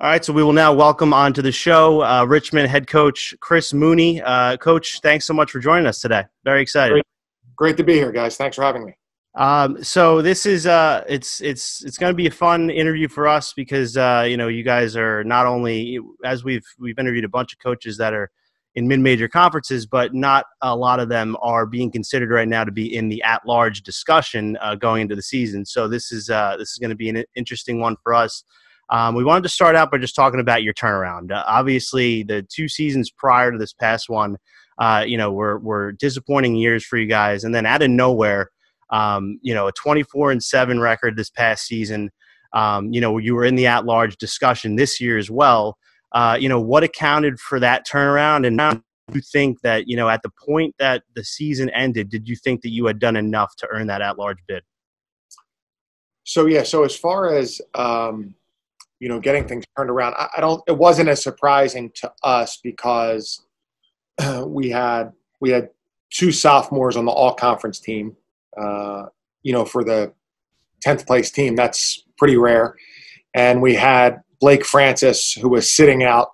All right, so we will now welcome onto the show Richmond head coach Chris Mooney. Coach, thanks so much for joining us today. Very excited. Great to be here, guys. Thanks for having me. So this is it's going to be a fun interview for us because you guys are not only, as we've interviewed a bunch of coaches that are in mid-major conferences, but not a lot of them are being considered right now to be in the at-large discussion going into the season. So this is going to be an interesting one for us. We wanted to start out by just talking about your turnaround. Obviously, the 2 seasons prior to this past one, were disappointing years for you guys. And then out of nowhere, a 24-7 record this past season. You were in the at-large discussion this year as well. What accounted for that turnaround? And now, do you think that, at the point that the season ended, did you think that you had done enough to earn that at-large bid? So as far as getting things turned around, it wasn't as surprising to us because we had 2 sophomores on the all-conference team. For the 10th place team, that's pretty rare. And we had Blake Francis, who was sitting out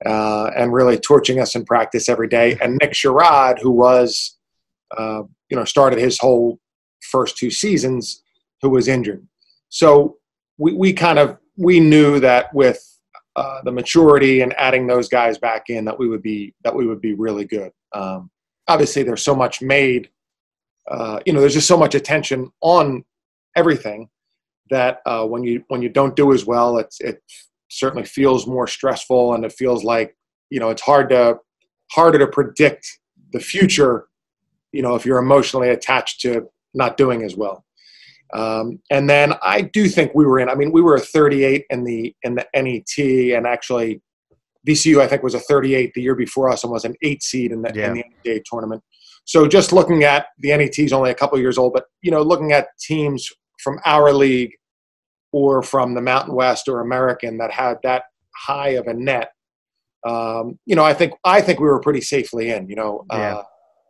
and really torching us in practice every day, and Nick Sherrod, who was, started his whole first 2 seasons, who was injured. So we knew that with the maturity and adding those guys back in, that we would be really good. Obviously, there's so much made. There's just so much attention on everything that when you don't do as well, it certainly feels more stressful, and it feels like it's harder to predict the future. If you're emotionally attached to not doing as well. And then I do think we were in. I mean, we were a 38 in the NET, and actually VCU I think was a 38 the year before us and was an 8 seed in the NCAA tournament. So just looking at the NET is only a couple of years old, but looking at teams from our league or from the Mountain West or American that had that high of a net, I think we were pretty safely in.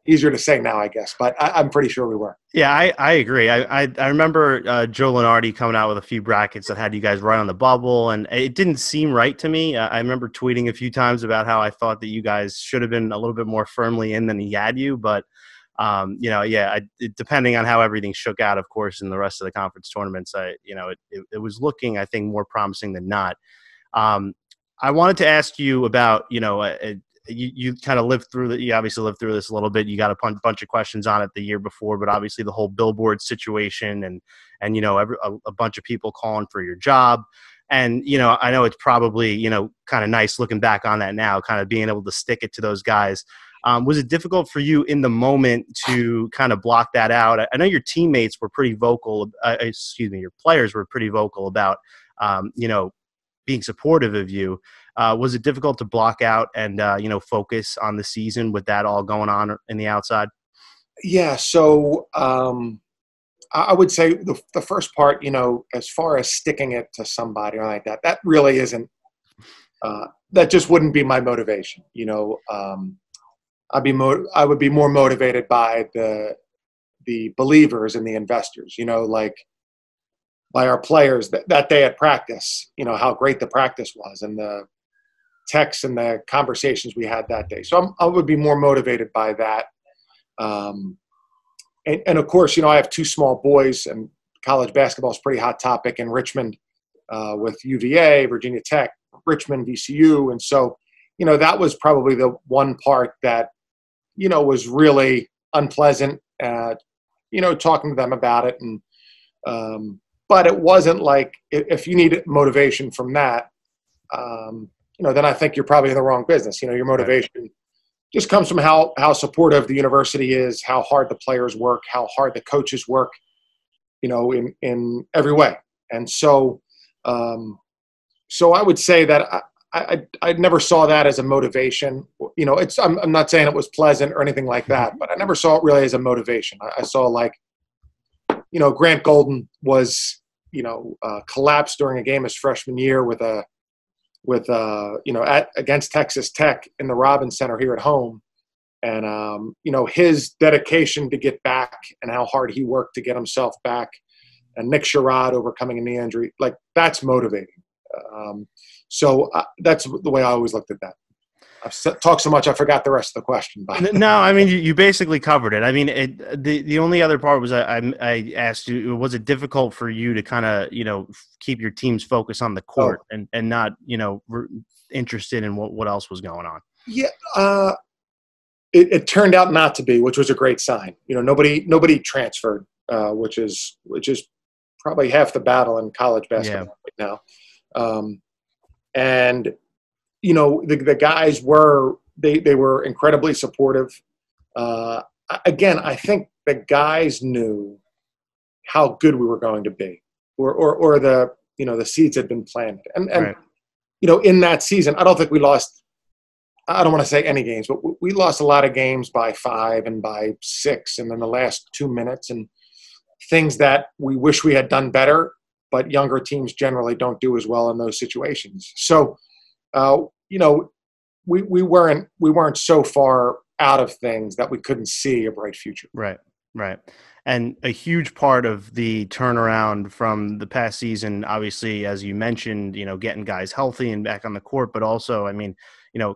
Easier to say now, I guess, but I'm pretty sure we were. Yeah, I agree. I remember Joe Lenardi coming out with a few brackets that had you guys right on the bubble, and it didn't seem right to me. I remember tweeting a few times about how I thought that you guys should have been a little bit more firmly in than he had you, but depending on how everything shook out, of course, in the rest of the conference tournaments, it was looking, I think, more promising than not. I wanted to ask you about, you kind of lived through you obviously lived through this a little bit. You got a bunch of questions on it the year before, but obviously the whole billboard situation and a bunch of people calling for your job. And, I know it's probably, kind of nice looking back on that now, kind of being able to stick it to those guys. Was it difficult for you in the moment to kind of block that out? I know your teammates were pretty vocal, your players were pretty vocal about, being supportive of you. Was it difficult to block out and, focus on the season with that all going on in the outside? Yeah. So I would say the first part, as far as sticking it to somebody or like that, that really isn't, that just wouldn't be my motivation. I would be more motivated by the believers and the investors, like by our players that day at practice, how great the practice was and the texts and the conversations we had that day. So I would be more motivated by that. And of course, I have 2 small boys, and college basketball is a pretty hot topic in Richmond with UVA, Virginia Tech, Richmond, VCU. And so, that was probably the one part that, was really unpleasant, talking to them about it. And, but it wasn't like if you need motivation from that, then I think you're probably in the wrong business. Your motivation just comes from how supportive the university is, how hard the players work, how hard the coaches work, in every way. And so, so I would say that I never saw that as a motivation. I'm not saying it was pleasant or anything like that, but I never saw it really as a motivation. I saw Grant Golden was, collapsed during a game his freshman year against Texas Tech in the Robbins Center here at home. And, his dedication to get back and how hard he worked to get himself back, and Nick Sherrod overcoming a knee injury, that's motivating. So that's the way I always looked at that. I've talked so much I forgot the rest of the question. No, I mean you basically covered it. I mean, the only other part was I asked you, was it difficult for you to kind of keep your team's focus on the court and not interested in what else was going on? Yeah, it turned out not to be, which was a great sign. Nobody transferred, which is probably half the battle in college basketball right now. And the guys were incredibly supportive. Again, I think the guys knew how good we were going to be, or the seeds had been planted. And right. In that season, I don't think we lost. I don't want to say any games, but we lost a lot of games by 5 and by 6, and then the last 2 minutes, and things that we wish we had done better. But younger teams generally don't do as well in those situations. So, we weren't so far out of things that we couldn't see a bright future. Right. And a huge part of the turnaround from the past season, obviously, as you mentioned, getting guys healthy and back on the court, but also, I mean,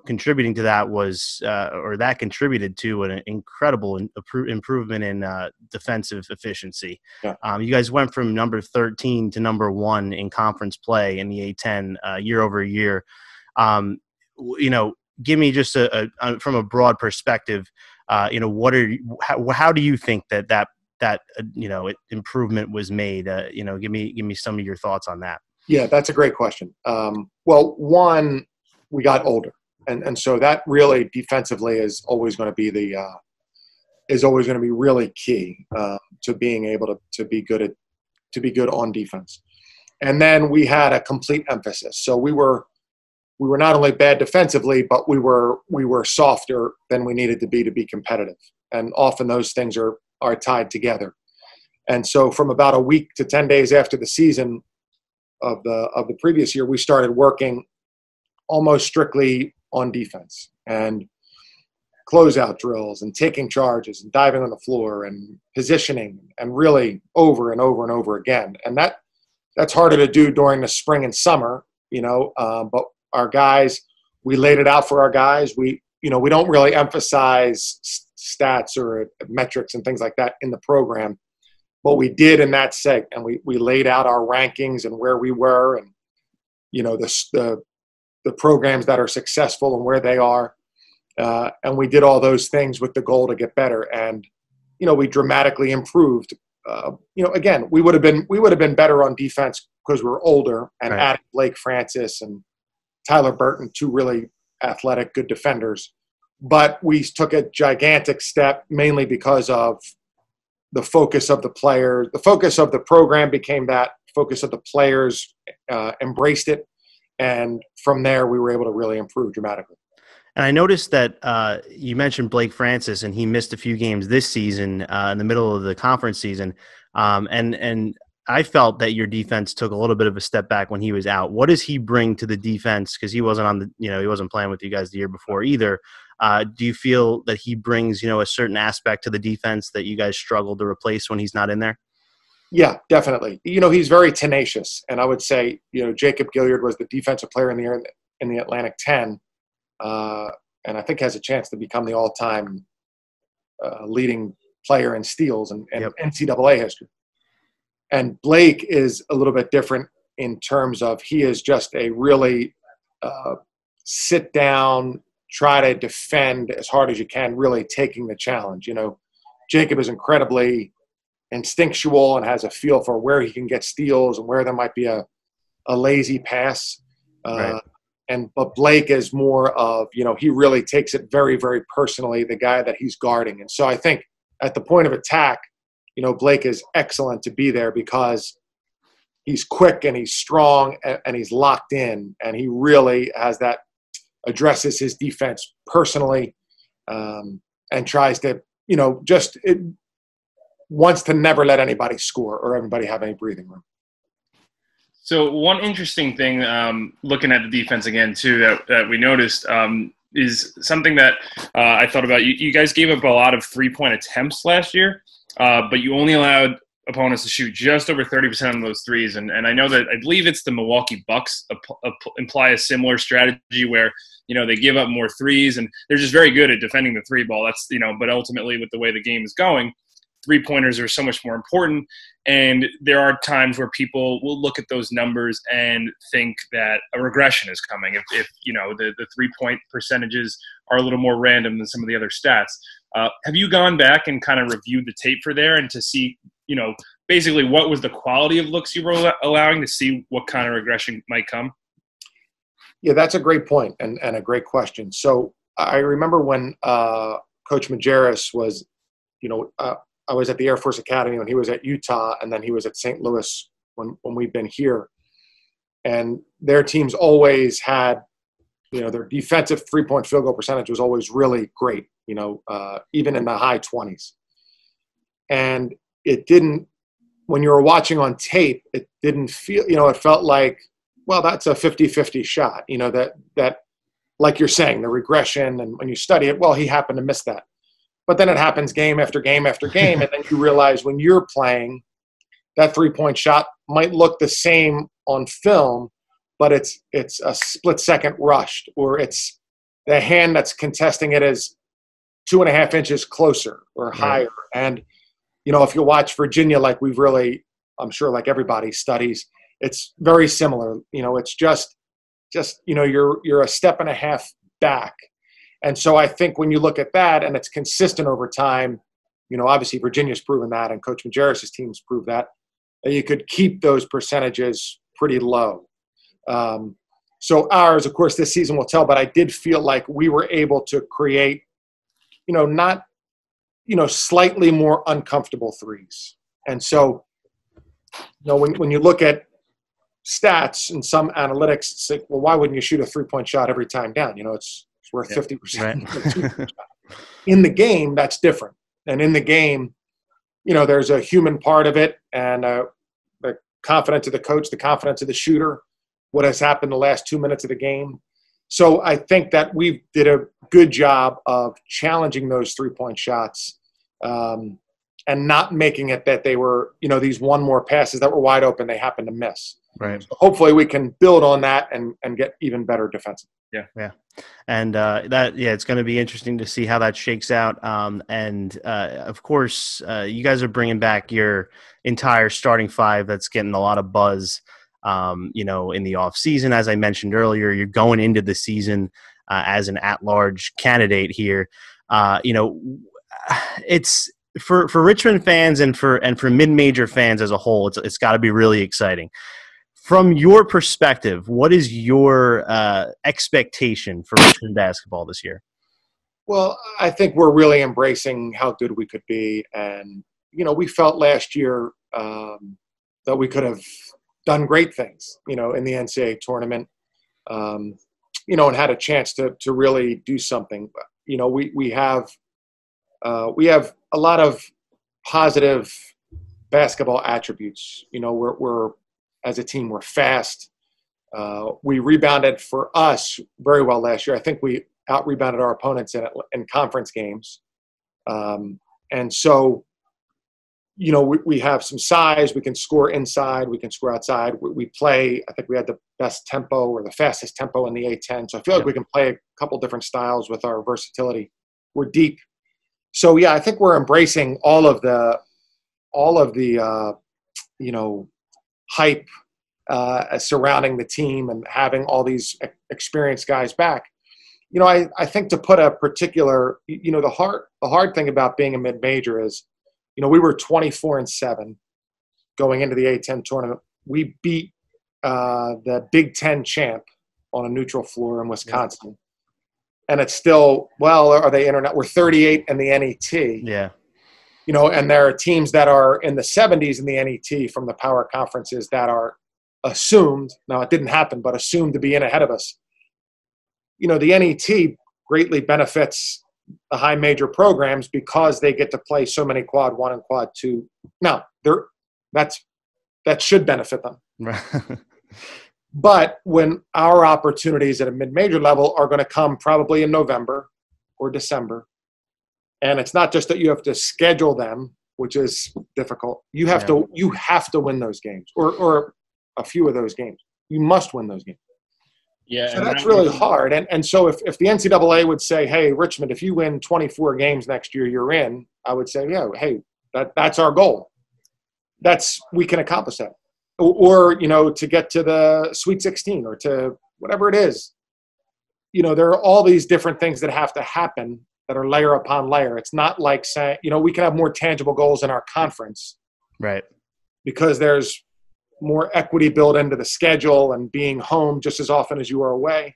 contributing to that was, or that contributed to an incredible improvement in defensive efficiency. Yeah. You guys went from number 13 to number 1 in conference play in the A-10 year over year. Give me just from a broad perspective, how do you think that improvement was made? Give me some of your thoughts on that. Yeah, that's a great question. Well, one, we got older, and so that really defensively is always going to be really key to being able to be good on defense. And then we had a complete emphasis. So we were not only bad defensively, but we were softer than we needed to be competitive. And often those things are tied together. And so from about a week to 10 days after the season of the previous year, we started working almost strictly on defense and closeout drills and taking charges and diving on the floor and positioning, and really over and over and over again. And that's harder to do during the spring and summer, but our guys, we laid it out for our guys. We don't really emphasize stats or metrics and things like that in the program, but we did in that seg, and we laid out our rankings and where we were, and the programs that are successful and where they are, and we did all those things with the goal to get better. And we dramatically improved. Again, we would have been better on defense because we're older, and right. added Blake Francis and Tyler Burton, 2 really athletic, good defenders. But we took a gigantic step, mainly because of the focus of the players. The focus of the program became that. Focus of the players embraced it. And from there, we were able to really improve dramatically. And I noticed that you mentioned Blake Francis, and he missed a few games this season in the middle of the conference season. And I felt that your defense took a little bit of a step back when he was out. What does he bring to the defense? Because he wasn't he wasn't playing with you guys the year before either. Do you feel that he brings, a certain aspect to the defense that you guys struggle to replace when he's not in there? Yeah, definitely. He's very tenacious. And I would say, Jacob Gilliard was the defensive player in the Atlantic 10. And I think has a chance to become the all-time leading player in steals in NCAA history. And Blake is a little bit different in terms of he is just a really sit down, try to defend as hard as you can, really taking the challenge. Jacob is incredibly instinctual and has a feel for where he can get steals and where there might be a lazy pass. Right. But Blake is more of, he really takes it very, very personally, the guy that he's guarding. And so I think at the point of attack, Blake is excellent to be there because he's quick and he's strong and he's locked in, and he really addresses his defense personally, and tries to, wants to never let anybody score or everybody have any breathing room. So one interesting thing, looking at the defense again too, that we noticed is something that I thought about. You guys gave up a lot of 3-point attempts last year, but you only allowed opponents to shoot just over 30% of those threes. And I know that I believe it's the Milwaukee Bucks imply a similar strategy where, they give up more threes and they're just very good at defending the three ball. That's, but ultimately with the way the game is going, 3-pointers are so much more important. And there are times where people will look at those numbers and think that a regression is coming if the 3-point percentages are a little more random than some of the other stats. Have you gone back and kind of reviewed the tape for there and to see, basically what was the quality of looks you were allowing to see what kind of regression might come? Yeah, that's a great point and a great question. So I remember when Coach Majerus was, I was at the Air Force Academy when he was at Utah, and then he was at St. Louis when we've been here. And their teams always had, their defensive 3-point field goal percentage was always really great, even in the high 20s. And it didn't, when you were watching on tape, it didn't feel, it felt like, well, that's a 50-50 shot, that like you're saying, the regression. And when you study it, well, he happened to miss that. But then it happens game after game after game. And then you realize when you're playing, that 3-point shot might look the same on film, but it's a split-second rushed, or it's the hand that's contesting it is 2.5 inches closer or higher. Right. And, if you watch Virginia, like we've really, I'm sure like everybody studies, it's very similar. It's just you're a step and a half back. And so I think when you look at that and it's consistent over time, obviously Virginia's proven that and Coach Majerus' teams prove that you could keep those percentages pretty low. So ours, of course, this season will tell, but I did feel like we were able to create, not, slightly more uncomfortable threes. And so, when you look at stats and some analytics, it's like, well, why wouldn't you shoot a 3-point shot every time down? It's worth 50%. Right. In the game, that's different. And in the game, there's a human part of it, and the confidence of the coach, the confidence of the shooter, what has happened the last 2 minutes of the game. So I think that we did a good job of challenging those 3-point shots and not making it that they were, these one more passes that were wide open, they happened to miss. Right. So hopefully we can build on that and get even better defensive. Yeah. And it's going to be interesting to see how that shakes out. Of course, you guys are bringing back your entire starting five that's getting a lot of buzz, in the off season. As I mentioned earlier, you're going into the season as an at-large candidate here. It's for Richmond fans and for mid-major fans as a whole, it's got to be really exciting. From your perspective, what is your expectation for Richmond basketball this year? Well, I think we're really embracing how good we could be. And, we felt last year that we could have done great things, in the NCAA tournament, and had a chance to really do something. We have a lot of positive basketball attributes. We're as a team, we're fast. We rebounded for us very well last year. I think we out-rebounded our opponents in conference games. And so, we have some size. We can score inside. We can score outside. We play, I think we had the best tempo or the fastest tempo in the A-10. So I feel like we can play a couple different styles with our versatility. We're deep. So, I think we're embracing all of the hype surrounding the team and having all these experienced guys back. I think to put a particular, the hard thing about being a mid-major is, we were 24-7 going into the A-10 tournament. We beat the Big Ten champ on a neutral floor in Wisconsin. And it's still, are they internet? We're 38 in the NET. Yeah. And there are teams that are in the 70s in the NET from the power conferences that are assumed, now it didn't happen, but assumed to be in ahead of us. The NET greatly benefits the high major programs because they get to play so many quad 1 and quad 2. Now, that should benefit them. Right. But when our opportunities at a mid-major level are going to come probably in November or December, and it's not just that you have to schedule them, which is difficult. You have to win those games, or a few of those games. You must win those games. Yeah, so that's really hard. And so if the NCAA would say, hey, Richmond, if you win 24 games next year, you're in, I would say, yeah, hey, that's our goal. We can accomplish that. Or, to get to the Sweet 16 or to whatever it is. There are all these different things that have to happen that are layer upon layer. It's not like saying, we can have more tangible goals in our conference. Right. Because there's more equity built into the schedule and being home just as often as you are away.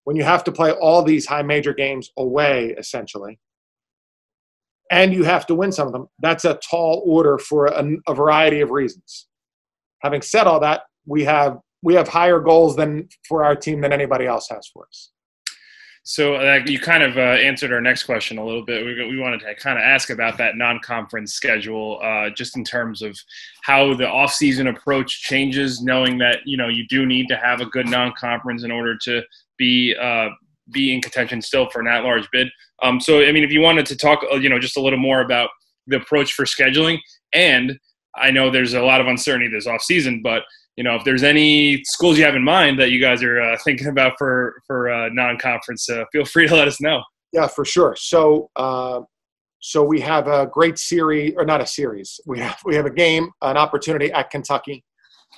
When you have to play all these high major games away, essentially, and you have to win some of them, that's a tall order for a variety of reasons. Having said all that, we have higher goals for our team than anybody else has for us. So you kind of answered our next question a little bit. We wanted to kind of ask about that non-conference schedule, just in terms of how the off-season approach changes, knowing that you do need to have a good non-conference in order to be in contention still for an at-large bid. So I mean, if you wanted to talk, just a little more about the approach for scheduling, and I know there's a lot of uncertainty this off-season, but if there's any schools you have in mind that you guys are thinking about for non-conference, feel free to let us know. Yeah, for sure. So we have a great series, or not a series. We have a game, an opportunity at Kentucky.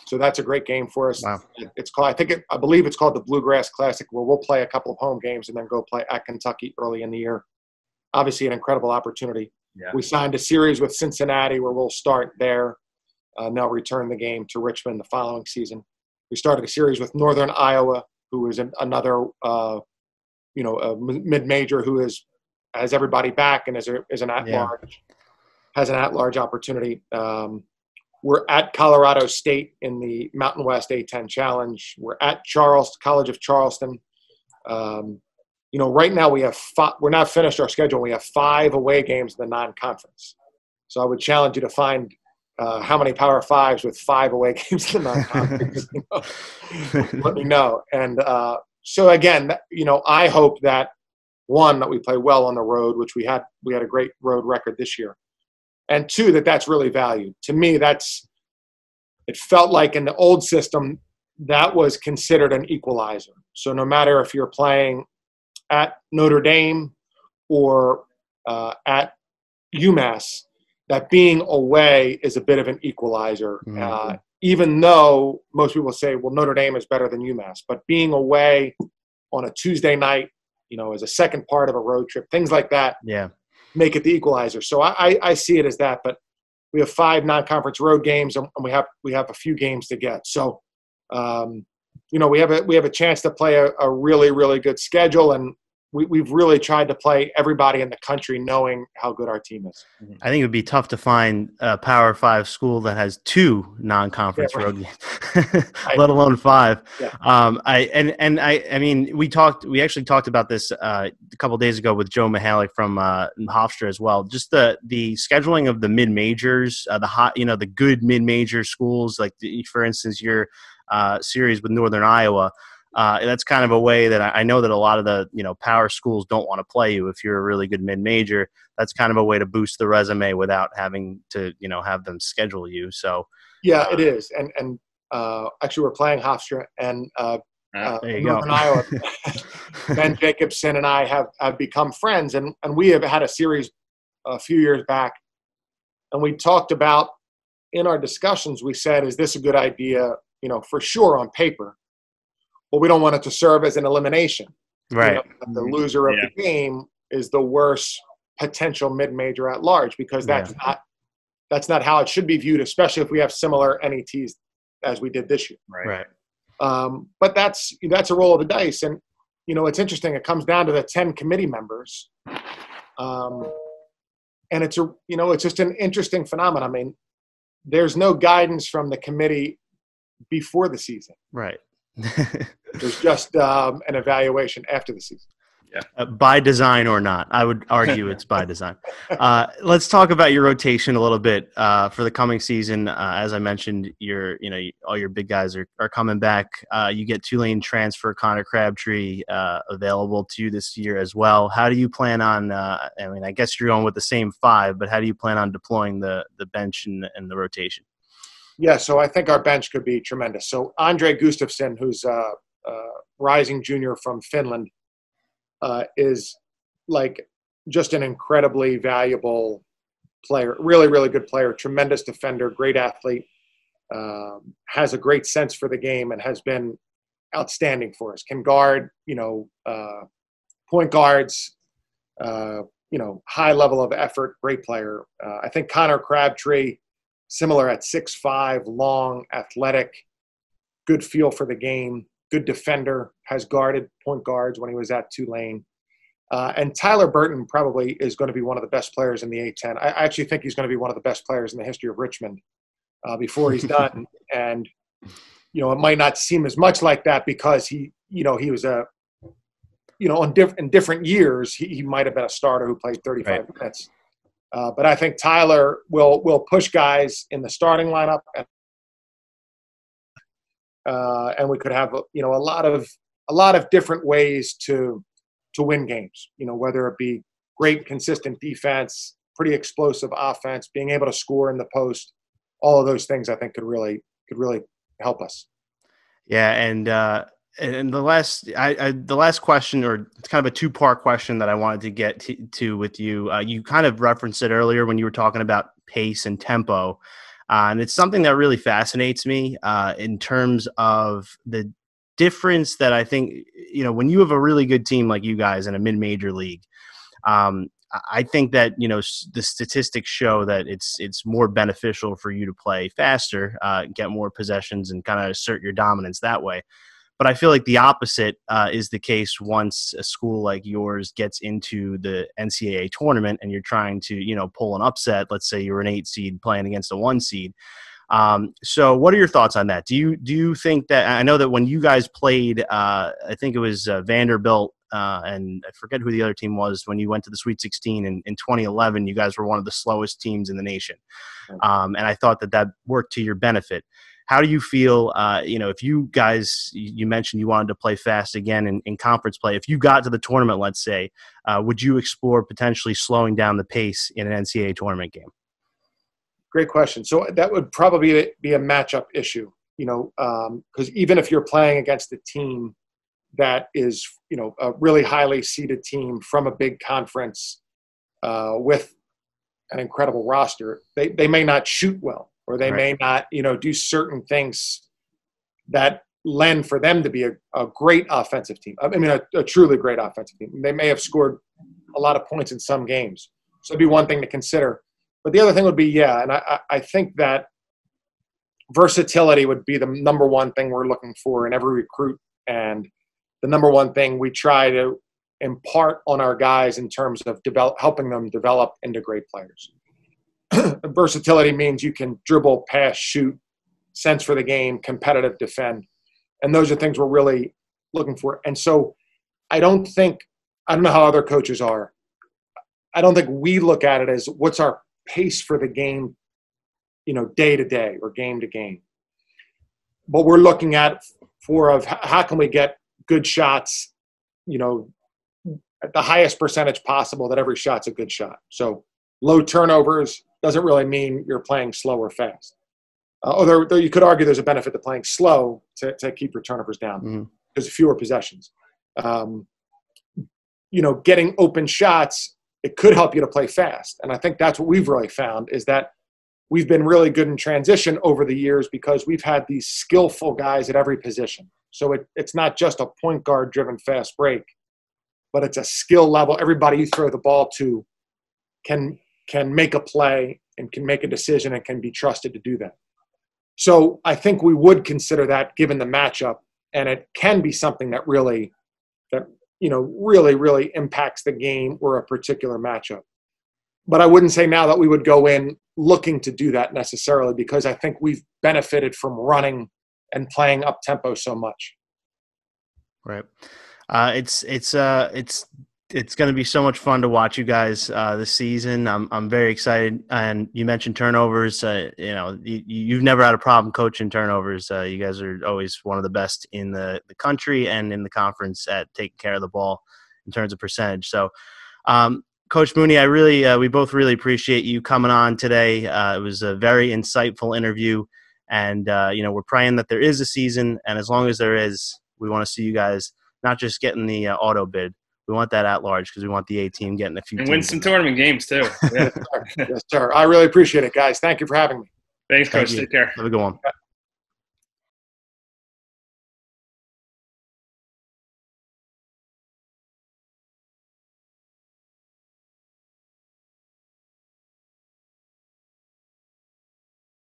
So that's a great game for us. Wow. It's called, I believe it's called the Bluegrass Classic, where we'll play a couple of home games and then go play at Kentucky early in the year. Obviously, an incredible opportunity. Yeah. We signed a series with Cincinnati where we'll start there. Now return the game to Richmond the following season. We started a series with Northern Iowa, who is another, a mid-major who has everybody back and is an at-large, has an at-large opportunity. We're at Colorado State in the Mountain West A-10 Challenge. We're at College of Charleston. Right now we have we're not finished our schedule. We have 5 away games in the non-conference. So I would challenge you to find how many Power Fives with 5 away games in the non-conference. Let me know. And so again, I hope that that we play well on the road, which we had a great road record this year, and 2, that's really valued. To me, it felt like in the old system that was considered an equalizer. So no matter if you're playing at Notre Dame or at UMass, that being away is a bit of an equalizer, even though most people say, well, Notre Dame is better than UMass. But being away on a Tuesday night, as a second part of a road trip, things like that make it the equalizer. So I see it as that. But we have 5 non-conference road games, and we have a few games to get. So, we have a chance to play a really, really good schedule, and we've really tried to play everybody in the country knowing how good our team is. I think it would be tough to find a Power 5 school that has 2 non-conference road games, let alone 5. Yeah. I mean, we actually talked about this a couple of days ago with Joe Mihalik from Hofstra as well. Just the scheduling of the mid-majors, the good mid-major schools, like for instance, your series with Northern Iowa. That's kind of a way that I know that a lot of the power schools don't want to play you if you're a really good mid-major. That's kind of a way to boost the resume without having to have them schedule you. So yeah, it is. And actually, we're playing Hofstra and Northern Iowa. Ben Jacobson and I have become friends, and we have had a series a few years back, and we talked about in our discussions. We said, "Is this a good idea?" For sure on paper. Well, we don't want it to serve as an elimination. Right. The loser of the game is the worst potential mid-major at large, because that's not how it should be viewed, especially if we have similar NETs as we did this year. Right. But that's a roll of the dice. And, it's interesting. It comes down to the 10 committee members. And it's just an interesting phenomenon. I mean, there's no guidance from the committee before the season. Right. There's just an evaluation after the season. By design or not, I would argue it's by design. Let's talk about your rotation a little bit for the coming season. As I mentioned, all your big guys are coming back. You get Tulane transfer Connor Crabtree available to you this year as well. How do you plan on? I guess you're going with the same five, but how do you plan on deploying the bench and the rotation? Yeah, so I think our bench could be tremendous. So Andre Gustafsson, who's a rising junior from Finland, is like just an incredibly valuable player, really, really good player, tremendous defender, great athlete, has a great sense for the game and has been outstanding for us. Can guard, point guards, high level of effort, great player. I think Connor Crabtree, similar at 6'5", long, athletic, good feel for the game, good defender, has guarded point guards when he was at Tulane. And Tyler Burton probably is going to be one of the best players in the A-10. I actually think he's going to be one of the best players in the history of Richmond before he's done. And, it might not seem as much like that because he was in different years, he might have been a starter who played 35 minutes. But I think Tyler will push guys in the starting lineup, and we could have a lot of different ways to win games. Whether it be great consistent defense, pretty explosive offense, being able to score in the post, all of those things I think could really help us. Yeah, and the last question, or it's kind of a two-part question that I wanted to get to with you. You kind of referenced it earlier when you were talking about pace and tempo, and it's something that really fascinates me in terms of the difference that I think, when you have a really good team like you guys in a mid-major league, I think that, the statistics show that it's more beneficial for you to play faster, get more possessions, and kind of assert your dominance that way. But I feel like the opposite is the case once a school like yours gets into the NCAA tournament and you're trying to, pull an upset. Let's say you're an 8 seed playing against a 1 seed. So what are your thoughts on that? Do you think that, I know that when you guys played, I think it was Vanderbilt, and I forget who the other team was, when you went to the Sweet 16 in 2011, you guys were one of the slowest teams in the nation. And I thought that worked to your benefit. How do you feel, if you guys, you mentioned you wanted to play fast again in conference play. If you got to the tournament, let's say, would you explore potentially slowing down the pace in an NCAA tournament game? Great question. So that would probably be a matchup issue, because even if you're playing against a team that is, a really highly seeded team from a big conference with an incredible roster, they may not shoot well, or they may not, do certain things that lend for them to be a great offensive team. I mean, a truly great offensive team. They may have scored a lot of points in some games. So it'd be one thing to consider. But the other thing would be, and I think that versatility would be the number one thing we're looking for in every recruit, and the number one thing we try to impart on our guys in terms of helping them develop into great players. Versatility means you can dribble, pass, shoot, sense for the game, competitive, defend. And those are things we're really looking for. And so I don't know how other coaches are. I don't think we look at it as what's our pace for the game, day to day or game to game. But we're looking at how can we get good shots, at the highest percentage possible, that every shot's a good shot. So low turnovers doesn't really mean you're playing slow or fast. Although you could argue there's a benefit to playing slow to keep your turnovers down. There's fewer possessions. Getting open shots, it could help you to play fast. And I think that's what we've really found, is that we've been really good in transition over the years because we've had these skillful guys at every position. So it's not just a point guard driven fast break, but it's a skill level. Everybody you throw the ball to can make a play and can make a decision and can be trusted to do that. So I think we would consider that given the matchup, and it can be something that really impacts the game or a particular matchup. But I wouldn't say now that we would go in looking to do that necessarily, because I think we've benefited from running and playing up tempo so much. Right. It's going to be so much fun to watch you guys this season. I'm very excited. And you mentioned turnovers. You've never had a problem coaching turnovers. You guys are always one of the best in the country and in the conference at taking care of the ball in terms of percentage. So, Coach Mooney, we both really appreciate you coming on today. It was a very insightful interview, and we're praying that there is a season. And as long as there is, we want to see you guys not just getting the auto bid. We want that at large because we want the A team getting a few and win some tournament games too. Yeah. Yes, sir. I really appreciate it, guys. Thank you for having me. Thanks, Coach. Take care. Have a good one.